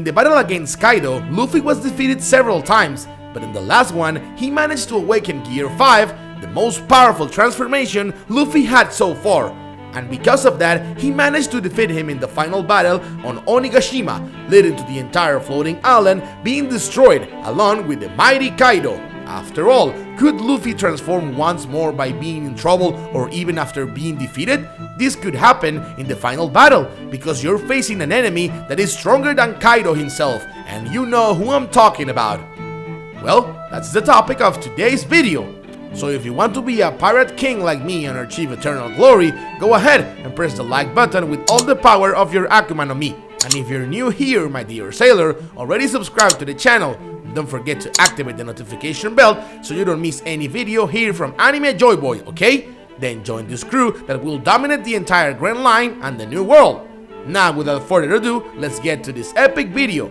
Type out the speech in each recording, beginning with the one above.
the battle against Kaido, Luffy was defeated several times, but in the last one, he managed to awaken Gear 5, the most powerful transformation Luffy had so far. And because of that, he managed to defeat him in the final battle on Onigashima, leading to the entire floating island being destroyed along with the Mighty Kaidou. After all, could Luffy transform once more by being in trouble or even after being defeated? This could happen in the final battle because you're facing an enemy that is stronger than Kaido himself, and you know who I'm talking about. Well, that's the topic of today's video. So if you want to be a pirate king like me and achieve eternal glory, go ahead and press the like button with all the power of your Akuma no Mi. And if you're new here, my dear sailor, already subscribe to the channel. Don't forget to activate the notification bell so you don't miss any video here from Anime Joy Boy, okay? Then join this crew that will dominate the entire Grand Line and the New World. Now, without further ado, let's get to this epic video.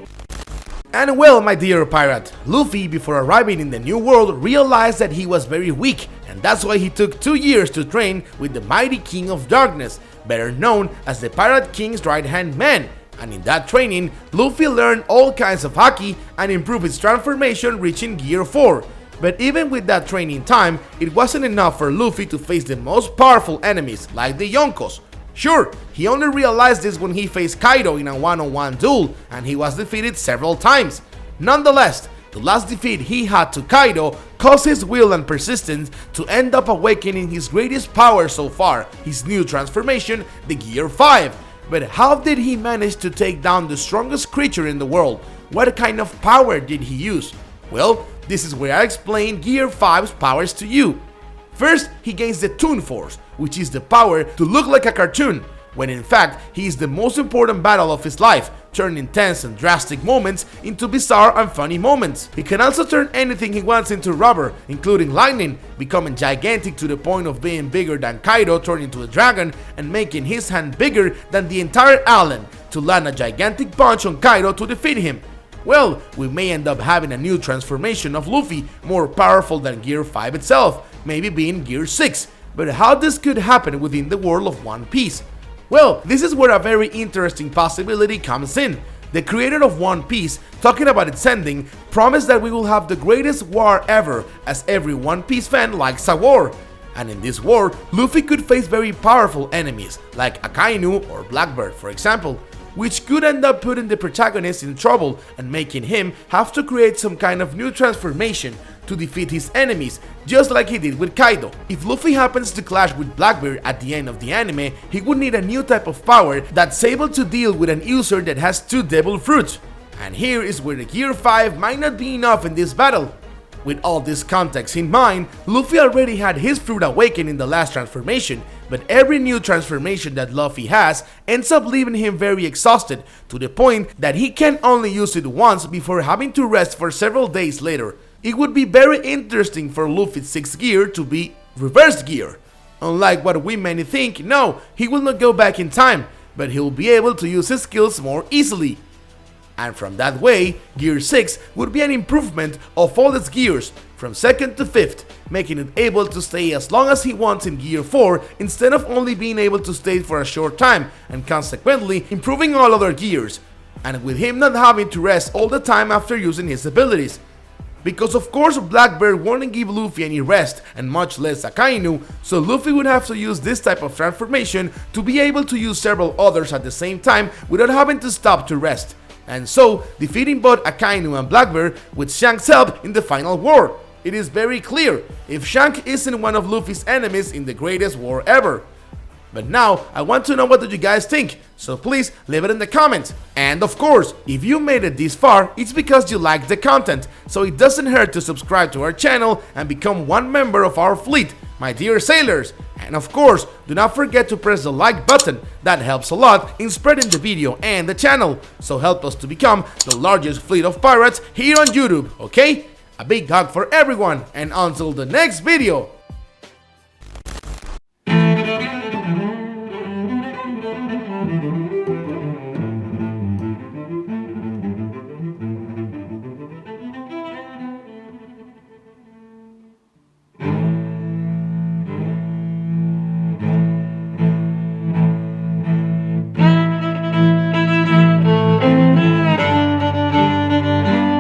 And well, my dear pirate, Luffy, before arriving in the New World, realized that he was very weak, and that's why he took 2 years to train with the Mighty King of Darkness, better known as the Pirate King's right-hand man. And in that training, Luffy learned all kinds of haki and improved his transformation, reaching Gear 4. But even with that training time, it wasn't enough for Luffy to face the most powerful enemies, like the Yonkos. Sure, he only realized this when he faced Kaido in a one-on-one duel, and he was defeated several times. Nonetheless, the last defeat he had to Kaido caused his will and persistence to end up awakening his greatest power so far, his new transformation, the Gear 5. But how did he manage to take down the strongest creature in the world? What kind of power did he use? Well, this is where I explain Gear 5's powers to you. First, he gains the Toon Force, which is the power to look like a cartoon, when in fact he is the most important battle of his life, turning tense and drastic moments into bizarre and funny moments. He can also turn anything he wants into rubber, including lightning, becoming gigantic to the point of being bigger than Kaido, turning into a dragon, and making his hand bigger than the entire island to land a gigantic punch on Kaido to defeat him. Well, we may end up having a new transformation of Luffy, more powerful than Gear 5 itself, maybe being Gear 6. But how this could happen within the world of One Piece? Well, this is where a very interesting possibility comes in. The creator of One Piece, talking about its ending, promised that we will have the greatest war ever, as every One Piece fan likes a war. And in this war, Luffy could face very powerful enemies, like Akainu or Blackbeard for example, which could end up putting the protagonist in trouble and making him have to create some kind of new transformation to defeat his enemies, just like he did with Kaido. If Luffy happens to clash with Blackbeard at the end of the anime, he would need a new type of power that's able to deal with an user that has 2 devil fruits. And here is where the Gear 5 might not be enough in this battle. With all this context in mind, Luffy already had his fruit awakened in the last transformation, but every new transformation that Luffy has ends up leaving him very exhausted, to the point that he can only use it once before having to rest for several days later. It would be very interesting for Luffy's 6th gear to be reverse gear. Unlike what we many think, no, he will not go back in time, but he'll be able to use his skills more easily. And from that way, Gear 6 would be an improvement of all its gears, from 2nd to 5th, making it able to stay as long as he wants in Gear 4 instead of only being able to stay for a short time, and consequently improving all other gears, and with him not having to rest all the time after using his abilities. Because of course Blackbeard won't give Luffy any rest, and much less Akainu, so Luffy would have to use this type of transformation to be able to use several others at the same time without having to stop to rest, and so defeating both Akainu and Blackbeard with Shanks' help in the final war. It is very clear if Shanks isn't one of Luffy's enemies in the greatest war ever. But now, I want to know what do you guys think, so please leave it in the comments. And of course, if you made it this far, it's because you like the content, so it doesn't hurt to subscribe to our channel and become one member of our fleet, my dear sailors. And of course, do not forget to press the like button, that helps a lot in spreading the video and the channel, so help us to become the largest fleet of pirates here on YouTube, okay? A big hug for everyone, and until the next video! Thank you.